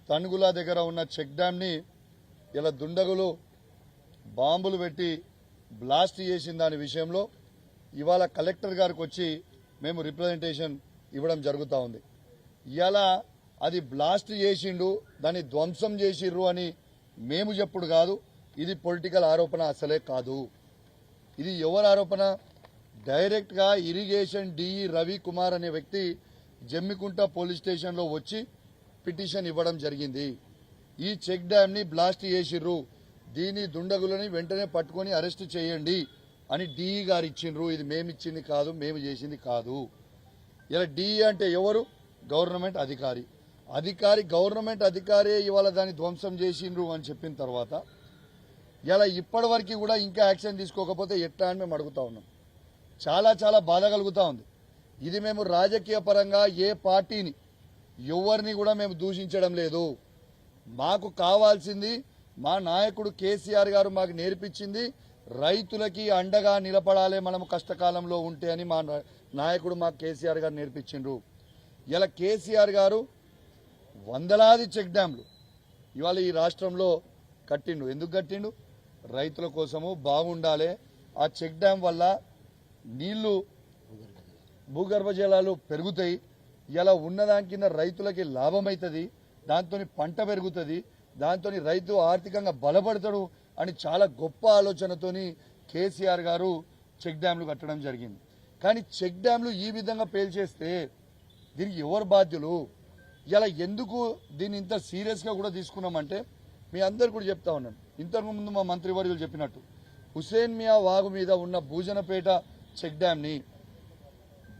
తణుగుల దగ్గర ఉన్న check dam ని ఇలా దుండగులు బాంబులు పెట్టి బ్లాస్ట్ చేసిన దాని విషయంలో ఇవాళ కలెక్టర్ గారికి వచ్చి మేము రిప్రజెంటేషన్ ఇవ్వడం జరుగుతూ ఉంది. ఇలా అది బ్లాస్ట్ చేసిండు, దాన్ని ధ్వంసం చేసిర్రు అని మేము చెప్పుడు కాదు. ఇది పొలిటికల్ ఆరోపణ అసలే కాదు. ఇది ఎవరి ఆరోపణ? డైరెక్ట్ గా ఇరిగేషన్ డిఈ రవికుమార్ అనే వ్యక్తి జమ్మికుంట పోలీస్ స్టేషన్ లో వచ్చి పిటిషన్ ఇవ్వడం జరిగింది. ఈ చెక్ డ్యామ్ ని బ్లాస్ట్ చేసిర్రు, దీని దుండగులని వెంటనే పట్టుకొని అరెస్ట్ చేయండి అని డిఈ గారు ఇచ్చిండ్రు. ఇది మేమిచ్చింది కాదు, మేము చేసింది కాదు. ఇలా డిఈ అంటే ఎవరు? గవర్నమెంట్ అధికారి. గవర్నమెంట్ అధికారే ఇవాళ దాన్ని ధ్వంసం చేసిండ్రు అని చెప్పిన తర్వాత ఇలా ఇప్పటి వరకు కూడా ఇంకా యాక్షన్ తీసుకోకపోతే ఎట్లా అని మేము అడుగుతా ఉన్నాం. చాలా చాలా బాధ కలుగుతా ఉంది. ఇది మేము రాజకీయ పరంగా ఏ పార్టీని ఎవరిని కూడా మేము దూషించడం లేదు. మాకు కావాల్సింది మా నాయకుడు కేసీఆర్ గారు మాకు నేర్పించింది రైతులకి అండగా నిలబడాలి మనం కష్టకాలంలో ఉంటే అని మా నాయకుడు మాకు కేసీఆర్ గారు నేర్పించిండ్రు. ఇలా కేసీఆర్ గారు వందలాది చెక్ డ్యాంలు ఇవాళ ఈ రాష్ట్రంలో కట్టిండు. ఎందుకు కట్టిండు? రైతుల కోసము బాగుండాలి. ఆ చెక్ డ్యాం వల్ల నీళ్లు భూగర్భ జలాలు పెరుగుతాయి. ఇలా ఉన్నదాని కింద రైతులకి లాభం అవుతుంది, దాంతో పంట పెరుగుతుంది, దాంతో రైతు ఆర్థికంగా బలపడతాడు అని చాలా గొప్ప ఆలోచనతోని కేసీఆర్ గారు చెక్ డ్యాంలు కట్టడం జరిగింది. కానీ చెక్ డ్యాంలు ఈ విధంగా పేల్చేస్తే దీనికి ఎవరు బాధ్యులు? ఇలా ఎందుకు దీన్ని ఇంత సీరియస్గా కూడా తీసుకున్నామంటే మీ అందరు కూడా చెప్తా ఉన్నాను. ఇంతకుముందు మా మంత్రివర్యులు చెప్పినట్టు హుసేన్ మియా వాగు మీద ఉన్న భూజనపేట చెక్ డ్యాంని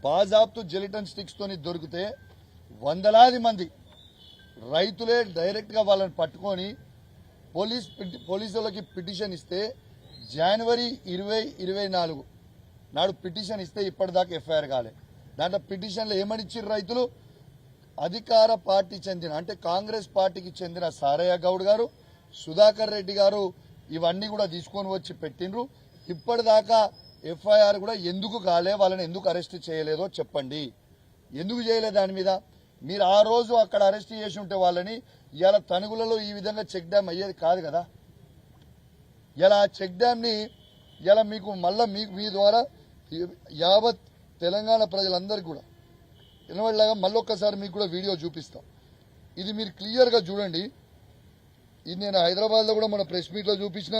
బాజాబ్తు జెలిటన్ స్టిక్స్ తోని దొరికితే వందలాది మంది రైతులే డైరెక్ట్గా వాళ్ళని పట్టుకొని పోలీసులకి పిటిషన్ ఇస్తే జనవరి 2024 నాడు పిటిషన్ ఇస్తే ఇప్పటిదాకా ఎఫ్ఐఆర్ కాలే. దాంట్లో పిటిషన్లో ఏమని ఇచ్చారు రైతులు? అధికార పార్టీ చెందిన అంటే కాంగ్రెస్ పార్టీకి చెందిన సారయ్య గౌడ్ గారు, సుధాకర్ రెడ్డి గారు ఇవన్నీ కూడా తీసుకొని వచ్చి పెట్టిండ్రు. ఇప్పటిదాకా ఎఫ్ఐఆర్ కూడా ఎందుకు కాలే? వాళ్ళని ఎందుకు అరెస్ట్ చేయలేదో చెప్పండి. ఎందుకు చేయలేదు దాని మీద? మీరు ఆ రోజు అక్కడ అరెస్ట్ చేసి ఉంటే వాళ్ళని ఇలా తణుగులలో ఈ విధంగా చెక్ డ్యామ్ అయ్యేది కాదు కదా. ఇలా చెక్ డ్యామ్ని ఇలా మీకు మళ్ళా మీ ద్వారా యావత్ తెలంగాణ ప్రజలందరికీ కూడా వినబడేలాగా మళ్ళొక్కసారి మీకు కూడా వీడియో చూపిస్తాం. ఇది మీరు క్లియర్గా చూడండి. ఇది నేను హైదరాబాద్లో కూడా మన ప్రెస్ మీట్లో చూపించిన,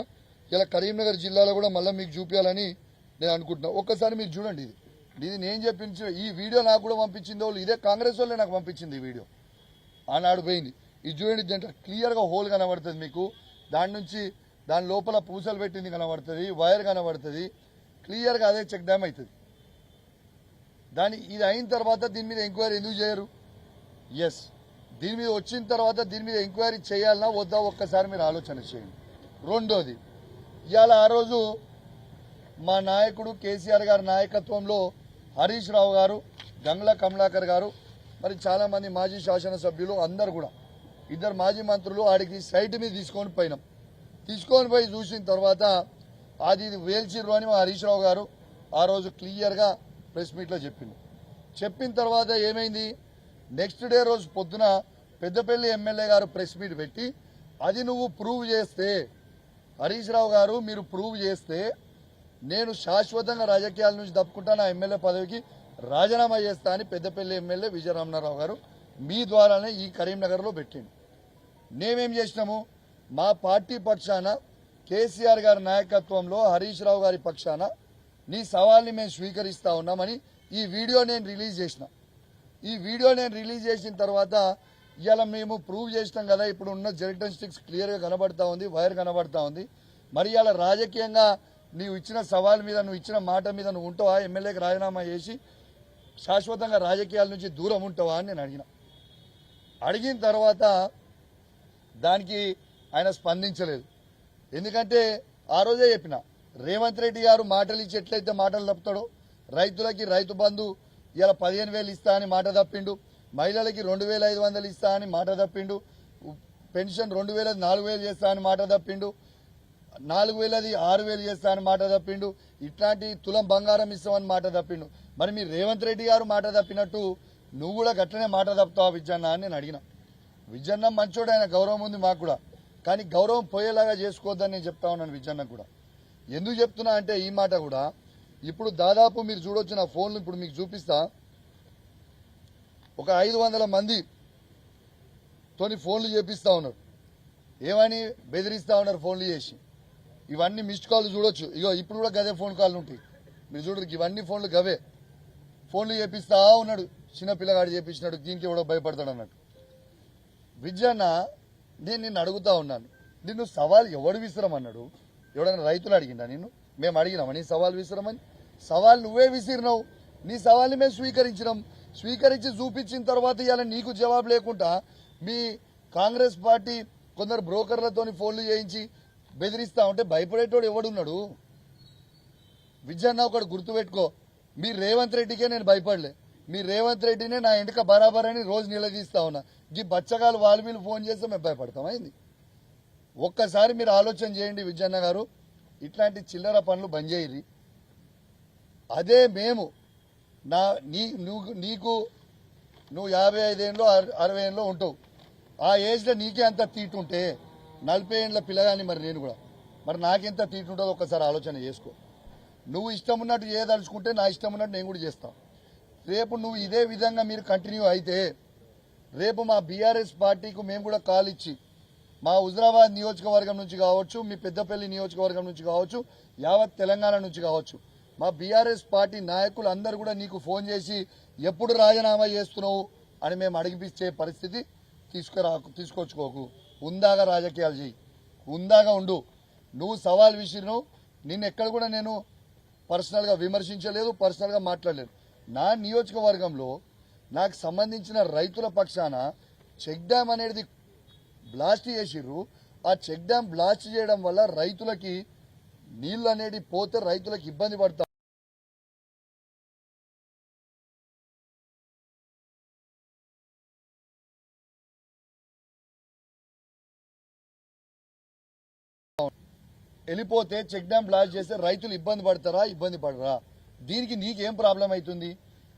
ఇలా కరీంనగర్ జిల్లాలో కూడా మళ్ళీ మీకు చూపించాలని నేను అనుకుంటున్నా. ఒక్కసారి మీరు చూడండి. ఇది నేను చెప్పించిన ఈ వీడియో నాకు కూడా పంపించింది వాళ్ళు, ఇదే కాంగ్రెస్ వాళ్ళే నాకు పంపించింది ఈ వీడియో. ఆనాడు పోయింది. ఇది చూడండి, దీంట్లో క్లియర్గా హోల్ కనబడుతుంది మీకు. దాని లోపల పూసలు పెట్టింది కనబడుతుంది, వైర్ కనబడుతుంది. క్లియర్గా అదే చెక్ డ్యామ్ అవుతుంది. ఇది అయిన తర్వాత దీని మీద ఎంక్వైరీ ఎందుకు చేయరు? ఎస్, దీని మీద వచ్చిన తర్వాత దీని మీద ఎంక్వైరీ చేయాలన్నా వద్దా ఒక్కసారి మీరు ఆలోచన చేయండి. రెండోది, ఇవాళ ఆ రోజు మా నాయకుడు కేసీఆర్ గారి నాయకత్వంలో హరీష్ రావు గారు, గంగ్ల కమలాకర్ గారు, మరి చాలామంది మాజీ శాసనసభ్యులు అందరు కూడా, ఇద్దరు మాజీ మంత్రులు ఆడికి సైట్ మీద తీసుకొని పోయి చూసిన తర్వాత అది వేల్చిర్రు అని మా హరీష్ రావు గారు ఆ రోజు క్లియర్గా ప్రెస్ మీట్లో చెప్పిన తర్వాత ఏమైంది? నెక్స్ట్ డే రోజు పొద్దున పెద్దపల్లి ఎమ్మెల్యే గారు ప్రెస్ మీట్ పెట్టి అది నువ్వు ప్రూవ్ చేస్తే, హరీష్ రావు గారు మీరు ప్రూవ్ చేస్తే నేను శాశ్వతంగా రాజకీయాల నుంచి తప్పుకుంటా, నా ఎమ్మెల్యే పదవికి రాజీనామా చేస్తా అని పెద్దపల్లి ఎమ్మెల్యే విజయరామనారావు గారు మీ ద్వారానే ఈ కరీంనగర్లో పెట్టిండు. మేమేం చేసినాము? మా పార్టీ పక్షాన కేసీఆర్ గారి నాయకత్వంలో హరీష్ రావు గారి పక్షాన నీ సవాల్ని మేము స్వీకరిస్తా ఉన్నామని ఈ వీడియో నేను రిలీజ్ చేసిన. ఈ వీడియో నేను రిలీజ్ చేసిన తర్వాత ఇలా మేము ప్రూవ్ చేసినాం కదా, ఇప్పుడు ఉన్న జెలిటన్ స్టిక్స్ క్లియర్గా కనబడతా ఉంది, వైర్ కనబడతా ఉంది. మరి ఇలా రాజకీయంగా నీవు ఇచ్చిన సవాల్ మీద, నువ్వు ఇచ్చిన మాట మీద నువ్వు ఉంటావా? ఎమ్మెల్యేకి రాజీనామా చేసి శాశ్వతంగా రాజకీయాల నుంచి దూరం ఉంటావా అని నేను అడిగిన తర్వాత దానికి ఆయన స్పందించలేదు. ఎందుకంటే ఆ రోజే చెప్పిన, రేవంత్ రెడ్డి గారు మాటలు ఇచ్చి ఎట్లయితే మాటలు తప్పుతాడో, రైతులకి రైతు బంధు ఇలా 15,000 ఇస్తా అని మాట తప్పిండు, మహిళలకి 2,500 ఇస్తా అని మాట తప్పిండు, పెన్షన్ 2,000 4,000 చేస్తా అని మాట తప్పిండు, 4,000 6,000 చేస్తా అని మాట తప్పిండు, ఇట్లాంటి తులం బంగారం ఇస్తామని మాట తప్పిండు. మరి మీరు రేవంత్ రెడ్డి గారు మాట తప్పినట్టు నువ్వు కూడా గట్లనే మాట తప్పుతావా విజ్జన్న అని నేను అడిగిన. విజయన్న మంచోడు, ఆయన గౌరవం ఉంది మాకు కూడా. కానీ గౌరవం పోయేలాగా చేసుకోవద్దని నేను చెప్తా ఉన్నాను విజయన్న కూడా. ఎందుకు చెప్తున్నా అంటే ఈ మాట కూడా ఇప్పుడు దాదాపు మీరు చూడొచ్చు నా ఫోన్లు ఇప్పుడు మీకు చూపిస్తా. ఒక 500 మంది తోని ఫోన్లు చేపిస్తా ఉన్నారు. ఏమని బెదిరిస్తా ఉన్నారు ఫోన్లు చేసి. ఇవన్నీ మిస్డ్ కాల్ చూడొచ్చు. ఇగో ఇప్పుడు కూడా గదే ఫోన్ కాల్ ఉంటాయి మీరు చూడరు. ఇవన్నీ ఫోన్లు గవే. ఫోన్లు చేపిస్తా ఉన్నాడు, చిన్న పిల్లగాడు చేపించినాడు, దీనికి ఎవడో భయపడతాడు అన్నట్టు. విజయన్న నేను నిన్ను అడుగుతా ఉన్నాను, నిన్ను సవాల్ ఎవడు విసిరమన్నాడు? ఎవడన్నా రైతులు అడిగిందా నిన్ను? మేము అడిగినామా నీ సవాల్ విసిరమని? సవాల్ నువ్వే విసిరినావు. నీ సవాల్ని మేము స్వీకరించినాం. స్వీకరించి చూపించిన తర్వాత ఇవాళ నీకు జవాబు లేకుండా మీ కాంగ్రెస్ పార్టీ కొందరు బ్రోకర్లతోని ఫోన్లు చేయించి బెదిరిస్తా ఉంటే భయపడేటోడు ఎవడున్నాడు? విజయన్న ఒకటి గుర్తుపెట్టుకో, మీ రేవంత్ రెడ్డికే నేను భయపడలే. మీ రేవంత్ రెడ్డినే నా ఎంటక బరాబర్ అని రోజు నిలదీస్తా ఉన్నా. ఈ బచ్చగాలు వాళ్ళు వీళ్ళు ఫోన్ చేస్తే మేము భయపడతాం అయింది. ఒక్కసారి మీరు ఆలోచన చేయండి విజయన్న గారు, ఇట్లాంటి చిల్లర పనులు బంద్ చేయరి. అదే మేము నువ్వు 55 ఏళ్ళు 60 ఏళ్ళు ఉంటావు. ఆ ఏజ్లో నీకే అంత తీటుంటే 40 ఏళ్ళ పిల్లగాని మరి నేను కూడా మరి నాకెంత తీటుంటుందో ఒక్కసారి ఆలోచన చేసుకో. నువ్వు ఇష్టం ఉన్నట్టు చేయదలుచుకుంటే నా ఇష్టం ఉన్నట్టు నేను కూడా చేస్తాను. రేపు నువ్వు ఇదే విధంగా మీరు కంటిన్యూ అయితే రేపు మా బీఆర్ఎస్ పార్టీకి మేము కూడా కాల్ ఇచ్చి మా హుజరాబాద్ నియోజకవర్గం నుంచి కావచ్చు, మీ పెద్దపల్లి నియోజకవర్గం నుంచి కావచ్చు, యావత్ తెలంగాణ నుంచి కావచ్చు, మా బీఆర్ఎస్ పార్టీ నాయకులు అందరూ కూడా ఫోన్ చేసి ఎప్పుడు రాజీనామా చేస్తున్నావు అని మేము అడిగిపించే పరిస్థితి తీసుకొచ్చుకోకు. ఉందాగా రాజకీయాలు చేయి, ఉందాగా ఉండు. నువ్వు సవాల్ విసిరినావు. నిన్ను ఎక్కడ కూడా నేను పర్సనల్గా విమర్శించలేదు, పర్సనల్గా మాట్లాడలేదు. నా నియోజకవర్గంలో నాకు సంబంధించిన రైతుల పక్షాన చెక్ డ్యామ్ అనేది బ్లాస్ట్ చేసిర్రు. ఆ చెక్ డ్యామ్ బ్లాస్ట్ చేయడం వల్ల రైతులకి నీళ్లు అనేది పోతే రైతులకు ఇబ్బంది పడతా. వెళ్ళిపోతే చెక్ డ్యామ్ బ్లాస్ట్ చేస్తే రైతులు ఇబ్బంది పడతారా? ఇబ్బంది పడరా? దీనికి నీకేం ప్రాబ్లం అవుతుంది?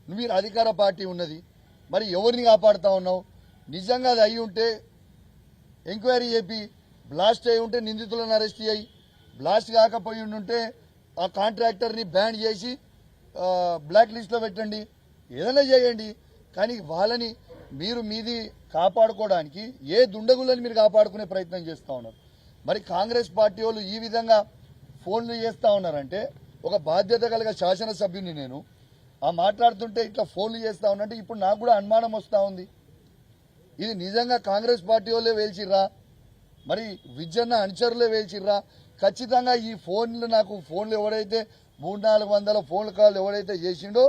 మీరు అధికార పార్టీ ఉన్నది, మరి ఎవరిని కాపాడుతా ఉన్నావు? నిజంగా అది అయి ఉంటే ఎంక్వైరీ చేపి, బ్లాస్ట్ అయి ఉంటే నిందితులను అరెస్ట్ చేయి, బ్లాస్ట్ కాకపోయి ఉంటే ఆ కాంట్రాక్టర్ని బ్యాన్ చేసి బ్లాక్ లిస్ట్లో పెట్టండి, ఏదైనా చేయండి. కానీ వాళ్ళని మీది కాపాడుకోవడానికి ఏ దుండగులని మీరు కాపాడుకునే ప్రయత్నం చేస్తూ ఉన్నారు. మరి కాంగ్రెస్ పార్టీ వాళ్ళు ఈ విధంగా ఫోన్లు చేస్తూ ఉన్నారంటే ఒక బాధ్యత కలిగిన శాసనసభ్యుని నేను ఆ మాట్లాడుతుంటే ఇట్లా ఫోన్లు చేస్తూ ఉన్నట్టు ఇప్పుడు నాకు కూడా అనుమానం వస్తూ ఉంది. ఇది నిజంగా కాంగ్రెస్ పార్టీ వాళ్ళే వేల్చిర్రా, మరి విజయన్న అనుచరులే వేల్చిర్రా? ఖచ్చితంగా ఈ ఫోన్లు ఎవడైతే 300-400 ఫోన్ కాల్ ఎవడైతే చేసిండో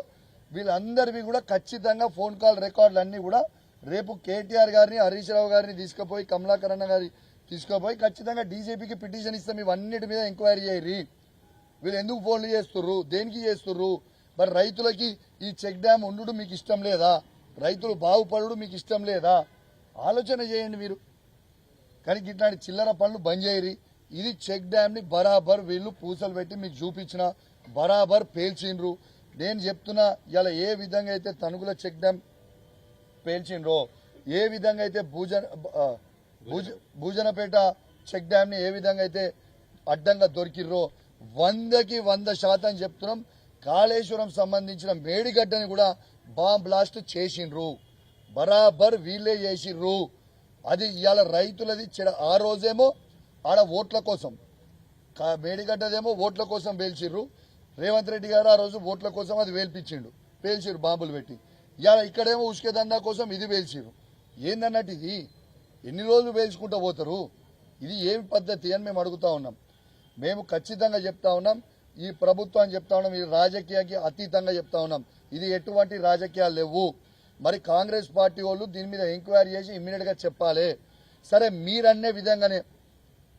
వీళ్ళందరివి కూడా ఖచ్చితంగా ఫోన్ కాల్ రికార్డులు అన్నీ కూడా రేపు కేటీఆర్ గారిని, హరీష్ రావు గారిని తీసుకుపోయి, కమలాకర్ అన్న గారి తీసుకుపోయి ఖచ్చితంగా డీజీపీకి పిటిషన్ ఇస్తాం. ఇవన్నిటి మీద ఎంక్వైరీ చేయరి. వీళ్ళు ఎందుకు ఫోన్లు చేస్తుర్రు, దేనికి చేస్తుర్రు? మరి రైతులకి ఈ చెక్ డ్యామ్ ఉండు మీకు ఇష్టం లేదా? రైతులు బాగుపడు మీకు ఇష్టం లేదా? ఆలోచన చేయండి మీరు. కానీ ఇట్లాంటి చిల్లర పనులు బంద్ చేయరి. ఇది చెక్ డ్యామ్ ని బరాబర్ వీళ్ళు పూసలు పెట్టి మీకు చూపించిన బరాబర్ పేల్చిండ్రు. నేను చెప్తున్నా, ఇలా ఏ విధంగా అయితే తనుగుల చెక్ డ్యామ్ పేల్చిండ్రో, ఏ విధంగా అయితే భూజనపేట చెక్ డ్యామ్ ని ఏ విధంగా అయితే అడ్డంగా దొరికిర్రో 100కి 100% చెప్తున్నాం. కాళేశ్వరం సంబంధించిన మేడిగడ్డని కూడా బాంబ్ బ్లాస్ట్ చేసిండ్రు, బరాబర్ వీళ్ళే చేసిండ్రు. అది ఇవాళ రైతులది ఆ రోజేమో ఆడ ఓట్ల కోసం, మేడిగడ్డదేమో ఓట్ల కోసం పేల్చిర్రు. రేవంత్ రెడ్డి గారు ఆ రోజు ఓట్ల కోసం అది పేల్చిర్రు బాంబులు పెట్టి. ఇవాళ ఇక్కడేమో ఉష్కెదండా కోసం ఇది పేల్చిర్రు. ఏందన్నట్టు ఇది? ఎన్ని రోజులు పేల్చుకుంటూ పోతారు? ఇది ఏమి పద్ధతి అని మేము అడుగుతా ఉన్నాం. మేము ఖచ్చితంగా చెప్తా ఉన్నాం, ఈ ప్రభుత్వాన్ని చెప్తా ఉన్నాం, ఇది రాజకీయానికి అతీతంగా చెప్తా ఉన్నాం. ఇది ఎటువంటి రాజకీయాలు లేవు. మరి కాంగ్రెస్ పార్టీ వాళ్ళు దీని మీద ఎంక్వైరీ చేసి ఇమ్మీడియట్ గా చెప్పాలి. సరే, మీరన్నే విధంగానే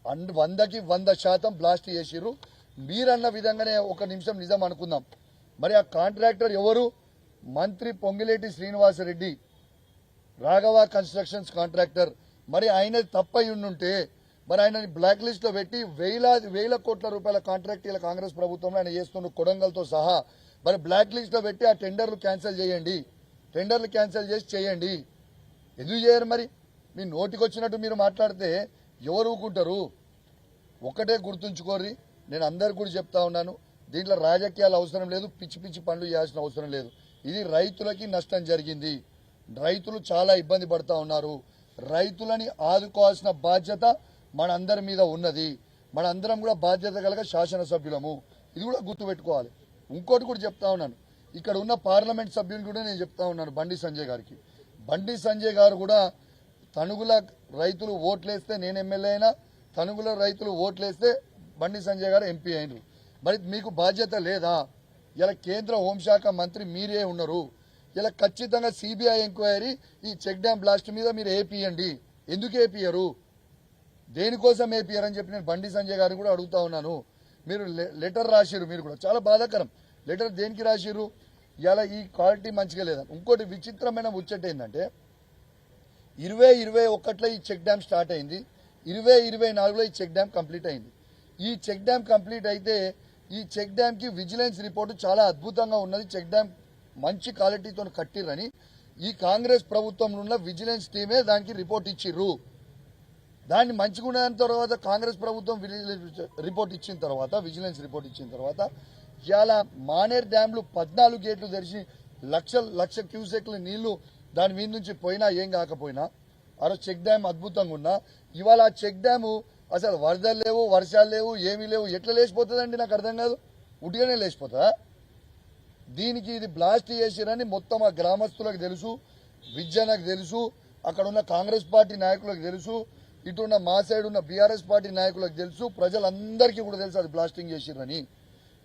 100కి 100% బ్లాస్ట్ చేసిర్రు. మీరన్న విధంగానే ఒక నిమిషం నిజం అనుకుందాం. మరి ఆ కాంట్రాక్టర్ ఎవరు? మంత్రి పొంగిలేటి శ్రీనివాసరెడ్డి, రాఘవ కన్స్ట్రక్షన్స్ కాంట్రాక్టర్. మరి ఆయన తప్పై ఉండుంటే మరి ఆయనని బ్లాక్ లిస్ట్ లో పెట్టి వేల కోట్ల రూపాయల కాంట్రాక్ట్ ఇలా కాంగ్రెస్ ప్రభుత్వంలో ఆయన చేస్తున్న కొడంగల్తో సహా మరి బ్లాక్ లిస్ట్ లో పెట్టి ఆ టెండర్లు క్యాన్సిల్ చేయండి. టెండర్లు క్యాన్సిల్ చేసి చేయండి. ఎందుకు చేయరు? మరి మీ నోటికొచ్చినట్టు మీరు మాట్లాడితే ఎవరు ఊరుకుంటారు? ఒకటే గుర్తుంచుకోర్రి, నేను అందరు కూడా చెప్తా ఉన్నాను, దీంట్లో రాజకీయాలు అవసరం లేదు, పిచ్చి పిచ్చి పనులు చేయాల్సిన అవసరం లేదు. ఇది రైతులకి నష్టం జరిగింది, రైతులు చాలా ఇబ్బంది పడతా ఉన్నారు. రైతులని ఆదుకోవాల్సిన బాధ్యత మనందరి మీద ఉన్నది. మనందరం కూడా బాధ్యత కలగ శాసనసభ్యులము, ఇది కూడా గుర్తుపెట్టుకోవాలి. ఇంకోటి కూడా చెప్తా ఉన్నాను, ఇక్కడ ఉన్న పార్లమెంట్ సభ్యులు కూడా నేను చెప్తా ఉన్నాను బండి సంజయ్ గారికి. బండి సంజయ్ గారు కూడా తణుగుల రైతులు ఓట్లేస్తే నేను ఎమ్మెల్యే అయినా, తణుగుల రైతులు ఓట్లేస్తే బండి సంజయ్ గారు ఎంపీ అయినరు. మరి మీకు బాధ్యత లేదా? ఇలా కేంద్ర హోంశాఖ మంత్రి మీరే ఉన్నారు. ఇలా ఖచ్చితంగా సిబిఐ ఎంక్వైరీ ఈ చెక్ డ్యాం బ్లాస్ట్ మీద మీరు ఏపీయండి. ఎందుకు ఏపీయరు? దేనికోసం ఏపీయర్ అని చెప్పి నేను బండి సంజయ్ గారిని కూడా అడుగుతా ఉన్నాను. మీరు లెటర్ రాసిరు, మీరు కూడా చాలా బాధాకరం. లెటర్ దేనికి రాసిరు? ఇలా ఈ క్వాలిటీ మంచిగా లేదని. ఇంకోటి విచిత్రమైన ముచ్చట ఏంటంటే 2021లో ఈ చెక్ డ్యామ్ స్టార్ట్ అయింది, 2024లో ఈ చెక్ డ్యామ్ కంప్లీట్ అయింది. ఈ చెక్ డ్యామ్ కంప్లీట్ అయితే ఈ చెక్ డ్యామ్ కి విజిలెన్స్ రిపోర్టు చాలా అద్భుతంగా ఉన్నది. చెక్ డ్యామ్ మంచి క్వాలిటీతో కట్టిరని ఈ కాంగ్రెస్ ప్రభుత్వంలో ఉన్న విజిలెన్స్ టీమే దానికి రిపోర్ట్ ఇచ్చిర్రు. దాన్ని మంచిగా ఉన్న తర్వాత కాంగ్రెస్ ప్రభుత్వం రిపోర్ట్ ఇచ్చిన తర్వాత, విజిలెన్స్ రిపోర్ట్ ఇచ్చిన తర్వాత ఇవాళ మానేర్ డ్యాంలు 14 గేట్లు తెరిచి లక్ష క్యూసెక్ల నీళ్లు దాని మీద నుంచి పోయినా ఏం కాకపోయినా ఆ రోజు చెక్ డ్యామ్ అద్భుతంగా ఉన్నా ఇవాళ ఆ చెక్ డ్యాము అసలు వరదలు లేవు, వర్షాలు లేవు, ఏమీ లేవు. ఎట్లా లేచిపోతుందండి? నాకు అర్థం కాదు. ఉట్టిగానే లేచిపోతుందా? దీనికి ఇది బ్లాస్ట్ చేసిరని మొత్తం ఆ గ్రామస్తులకు తెలుసు, విద్యనకు తెలుసు, అక్కడ ఉన్న కాంగ్రెస్ పార్టీ నాయకులకు తెలుసు, ఇటున్న మా సైడ్ ఉన్న బీఆర్ఎస్ పార్టీ నాయకులకు తెలుసు, ప్రజలందరికీ కూడా తెలుసు అది బ్లాస్టింగ్ చేసిరని.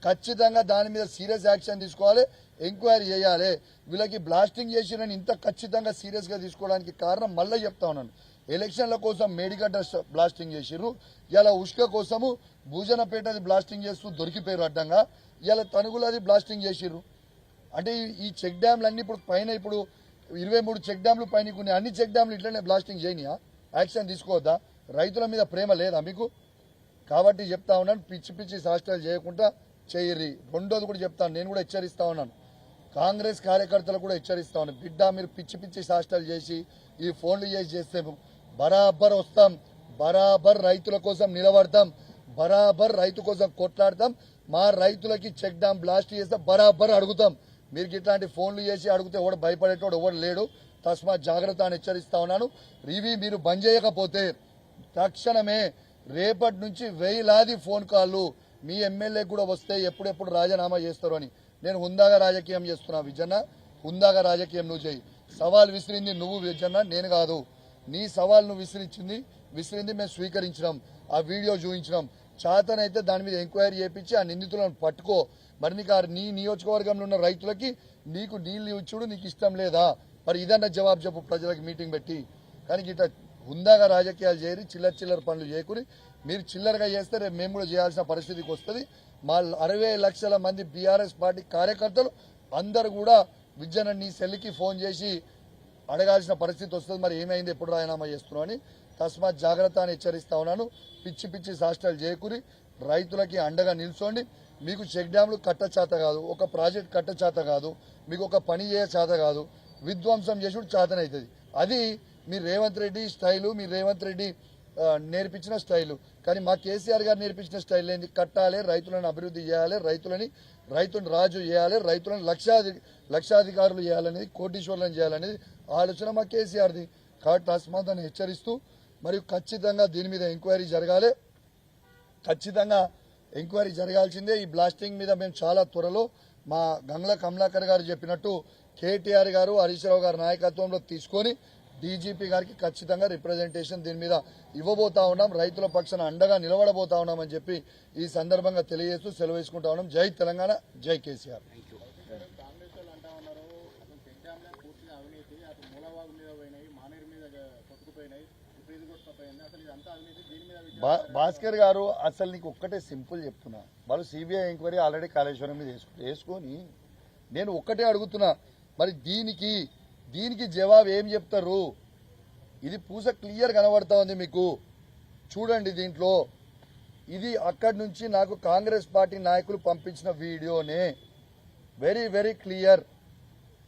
ఖచ్చితంగా దాని మీద సీరియస్ యాక్షన్ తీసుకోవాలి, ఎంక్వైరీ చేయాలి. వీళ్ళకి బ్లాస్టింగ్ చేసిరని ఇంత ఖచ్చితంగా సీరియస్ గా తీసుకోవడానికి కారణం మళ్ళీ చెప్తా ఉన్నాను, ఎలక్షన్ల కోసం మేడిగడ్డ బ్లాస్టింగ్ చేసిర్రు, ఇలా ఉష్క కోసము భూజనపేటది బ్లాస్టింగ్ చేస్తూ దొరికిపోయారు అడ్డంగా, ఇలా తణుగులది బ్లాస్టింగ్ చేసిర్రు. అంటే ఈ చెక్ డ్యాంలన్నీ ఇప్పుడు పైన ఇప్పుడు 23 చెక్ డ్యాంలు పైన కొన్ని అన్ని చెక్ డ్యాంలు ఇట్లనే బ్లాస్టింగ్ చేయనియా? యాక్షన్ తీసుకోవద్దా? రైతుల మీద ప్రేమ లేదా మీకు? కాబట్టి చెప్తా ఉన్నాను, పిచ్చి పిచ్చి సాష్టాలు చేయకుండా చేయర్రి. రెండోది కూడా చెప్తాను, నేను కూడా హెచ్చరిస్తా ఉన్నాను, కాంగ్రెస్ కార్యకర్తలు కూడా హెచ్చరిస్తా ఉన్నాను, బిడ్డ మీరు పిచ్చి పిచ్చి సాష్టాలు చేసి ఈ ఫోన్లు చేస్తే బరాబర్ వస్తాం, బరాబర్ రైతుల కోసం నిలబడతాం, బరాబర్ రైతు కోసం కొట్లాడతాం. మా రైతులకి చెక్ డ్యామ్ బ్లాస్ట్ చేస్తే బరాబర్ అడుగుతాం. మీరు ఇట్లాంటి ఫోన్లు చేసి అడిగితే ఎవడు భయపడేటోడు ఎవడు లేడు. తస్మాత్ జాగ్రత్త అని హెచ్చరిస్తా ఉన్నాను. ఇవి మీరు బంద్ చేయకపోతే తక్షణమే రేపటి నుంచి 1000 ఫోన్ కాళ్ళు మీ ఎమ్మెల్యే కూడా వస్తే ఎప్పుడెప్పుడు రాజీనామా చేస్తారు అని. నేను హుందాగా రాజకీయం చేస్తున్నా విజన్న, హుందాగా రాజకీయం నువ్వు చేయి. సవాల్ విసిరింది నువ్వు విజన్న, నేను కాదు. నీ సవాల్ నువ్వు విసిరింది మేము స్వీకరించినాం, ఆ వీడియో చూపించినాం. చేతనైతే దాని మీద ఎంక్వైరీ చేయించి ఆ నిందితులను పట్టుకో. మరి నీకు నీ నియోజకవర్గంలో ఉన్న రైతులకి నీకు నీళ్లు ఇచ్చుడు నీకు ఇష్టం లేదా? మరి ఇదన్నా జవాబు చెప్పు ప్రజలకు మీటింగ్ పెట్టి. కానీ ఇట్లా హుందాగా రాజకీయాలు చేయరి, చిల్లర పనులు చేయకుని. మీరు చిల్లరగా చేస్తే రేపు మేము కూడా చేయాల్సిన పరిస్థితికి వస్తుంది. మా 60 లక్షల మంది బీఆర్ఎస్ పార్టీ కార్యకర్తలు అందరు కూడా విజయన నీ సెల్కి ఫోన్ చేసి అడగాల్సిన పరిస్థితి వస్తుంది, మరి ఏమైంది, ఎప్పుడు రాజీనామా చేస్తున్నావు అని. తస్మాత్ జాగ్రత్త అని హెచ్చరిస్తా ఉన్నాను. పిచ్చి పిచ్చి సాష్టాలు చేయకుని రైతులకి అండగా నిల్చోండి. మీకు చెక్ డ్యాంలు కట్ట చేత కాదు, ఒక ప్రాజెక్ట్ కట్ట చేత కాదు, మీకు ఒక పని చేయ చేత కాదు, విధ్వంసం చేసుడు చేతనవుతుంది. అది మీ రేవంత్ రెడ్డి స్టైలు, మీ రేవంత్ రెడ్డి నేర్పించిన స్టైలు. కానీ మా కేసీఆర్ గారు నేర్పించిన స్టైల్ ఏంది? కట్టాలి, రైతులను అభివృద్ధి చేయాలి, రైతులను రాజు చేయాలి, రైతులను లక్షాధికారులు చేయాలనేది, కోటీశ్వర్లను చేయాలనేది ఆలోచన మా కేసీఆర్ది. కాబట్టి తస్మాత్ అని హెచ్చరిస్తూ మరియు ఖచ్చితంగా దీని మీద ఎంక్వైరీ జరగాలి, ఖచ్చితంగా ఎంక్వైరీ జరగాల్సిందే. ఈ బ్లాస్టింగ్ మీద మేము చాలా త్వరలో మా గంగ్ల కమలాకర్ గారు చెప్పినట్టు కేటీఆర్ గారు, హరీష్ రావు గారి నాయకత్వంలో తీసుకొని డీజీపీ గారికి ఖచ్చితంగా రిప్రజెంటేషన్ దీని మీద ఇవ్వబోతా ఉన్నాం. రైతుల పక్షాన అండగా నిలబడబోతా ఉన్నామని చెప్పి ఈ సందర్భంగా తెలియజేస్తూ సెలవు వేసుకుంటా ఉన్నాం. జై తెలంగాణ, జై కేసీఆర్. భాస్కర్ గారు, అసలు నీకు ఒక్కటే సింపుల్ చెప్తున్నా, వాళ్ళు సిబిఐ ఎంక్వైరీ ఆల్రెడీ కాళేశ్వరం మీద వేసుకొని నేను ఒక్కటే అడుగుతున్నా, మరి దీనికి జవాబు ఏం చెప్తారు? ఇది పూస క్లియర్ కనబడతా ఉంది మీకు, చూడండి దీంట్లో. ఇది అక్కడి నుంచి నాకు కాంగ్రెస్ పార్టీ నాయకులు పంపించిన వీడియోనే, వెరీ వెరీ క్లియర్.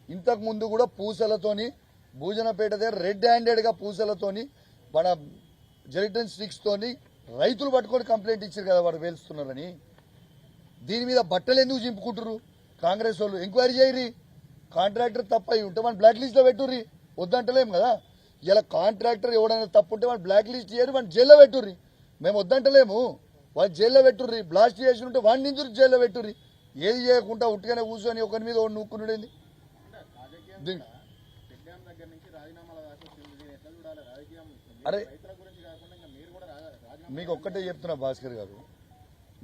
ఇంతకు ముందు కూడా పూసలతోని భూజనపేట దగ్గర రెడ్ హ్యాండెడ్ గా పూసలతోని మన జెలిటన్ స్టిక్స్ తోని రైతులు పట్టుకొని కంప్లైంట్ ఇచ్చారు కదా వాడు వేలుస్తున్నారని. దీని మీద బట్టలు ఎందుకు చింపుకుంటారు కాంగ్రెస్ వాళ్ళు? ఎంక్వైరీ చేయరి. కాంట్రాక్టర్ తప్ప అయి ఉంటే మన బ్లాక్ లిస్ట్ లో పెట్టుర్రి, వద్దంటలేం కదా. ఇలా కాంట్రాక్టర్ ఎవడైనా తప్పు ఉంటే మన బ్లాక్ లిస్ట్ చేయరు, మన జైల్లో పెట్టుర్రి. మేము వద్దంటలేము, వాళ్ళు జైల్లో పెట్టుర్రి. బ్లాస్ట్ చేసి ఉంటే వాడిని నిందురు జైల్లో పెట్టుర్రి. ఏది చేయకుండా ఉట్టుగానే కూర్చొని ఒకరి మీద ఒకటి నూక్కునుడేంది? అరే మీకు ఒక్కటే చెప్తున్నా భాస్కర్ గారు,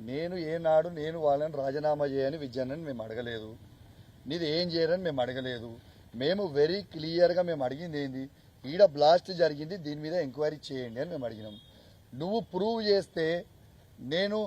నేను ఏనాడు నేను వాళ్ళని రాజీనామా చేయని విజయనని మేము అడగలేదు, నీది ఏం చేయరని మేము అడగలేదు. మేము వెరీ క్లియర్గా మేము అడిగింది ఏంది, ఈడ బ్లాస్ట్ జరిగింది, దీని మీద ఎంక్వైరీ చేయండి అని మేము అడిగినాం. నువ్వు ప్రూవ్ చేస్తే నేను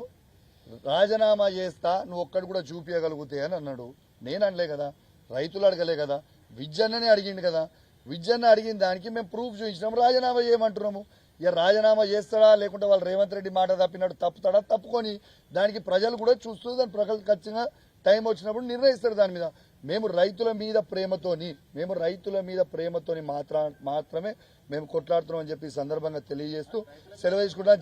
రాజీనామా చేస్తా, నువ్వు ఒక్కడు కూడా చూపించగలుగుతాయి అని అన్నాడు. నేను అనలే కదా, రైతులు అడగలే కదా, విజయన్ననే అడిగిండు కదా. విజయన్న అడిగిన దానికి మేము ప్రూఫ్ చూపించినాం, రాజీనామా చేయమంటున్నాము. ఇక రాజీనామా చేస్తాడా లేకుంటే వాళ్ళు రేవంత్ రెడ్డి మాట తప్పినాడు తప్పుతాడా, తప్పుకొని దానికి ప్రజలు కూడా చూస్తూ దాని ప్రజలు ఖచ్చితంగా టైం వచ్చినప్పుడు నిర్ణయిస్తారు దాని మీద. మేము రైతుల మీద ప్రేమతోని మాత్రమే మేము కొట్లాడుతున్నాం అని చెప్పి సందర్భంగా తెలియజేస్తూ సెలవు తీసుకుంటున్నాం.